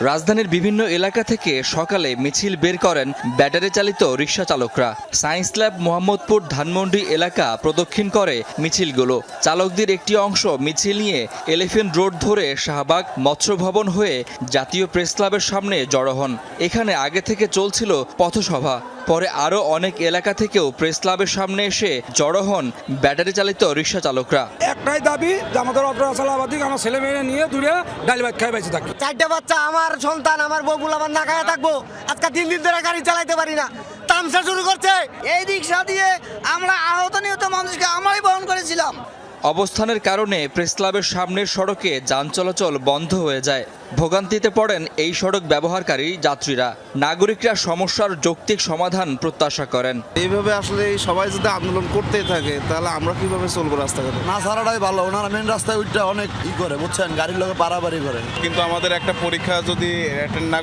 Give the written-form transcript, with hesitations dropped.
রাজধানীর বিভিন্ন এলাকা থেকে সকালে মিছিল বের করেন ব্যাটারি চালিত রিকশা চালকরা। সায়েন্স ল্যাব, মোহাম্মদপুর, ধানমন্ডি এলাকা প্রদক্ষিণ করে মিছিলগুলো। চালকদের একটি অংশ মিছিল নিয়ে এলিফ্যান্ট রোড ধরে শাহবাগ, মৎস্য ভবন হয়ে জাতীয় প্রেস ক্লাবের সামনে জড়ো হন। এখানে আগে থেকে চলছিল পথসভা। পরে আরও অনেক এলাকা থেকেও প্রেস ক্লাবের সামনে এসে জড়ো হন ব্যাটারি চালিত রিকশা চালকরা। একটাই দাবি যে আমাদের অটো চালাবাদিক আমার ছেলে মেয়ে নিয়ে দূরে ডাল ভাত খাই বেঁচে থাকি। 4টে বাচ্চা, আমার সন্তান, আমার বউগুলো আমার না খায় থাকবো। আজকে 3 দিন ধরে গাড়ি চালাইতে পারি না, তামসা শুরু করছে। এই রিক্সা দিয়ে আমরা আহত নিহত মানুষকে আমরাই বহন করেছিলাম। অবস্থানের কারণে প্রেস ক্লাবের সামনের সড়কে যান চলাচল বন্ধ হয়ে যায়। ভোগান্তিতে পড়েন এই সড়ক ব্যবহারকারী যাত্রীরা। নাগরিকরা সমস্যার যৌক্তিক সমাধান প্রত্যাশা করেন। এইভাবে আসলে সবাই যদি আন্দোলন করতেই থাকে তাহলে আমরা কিভাবে চলবো রাস্তাঘাটে? না ছাড়াটাই ভালো। ওনারা মেন রাস্তায় উঠটা অনেক করে বুঝছেন, গাড়ির লোকে পারাপারি করে। কিন্তু আমাদের একটা পরীক্ষা যদি অ্যাটেন্ড না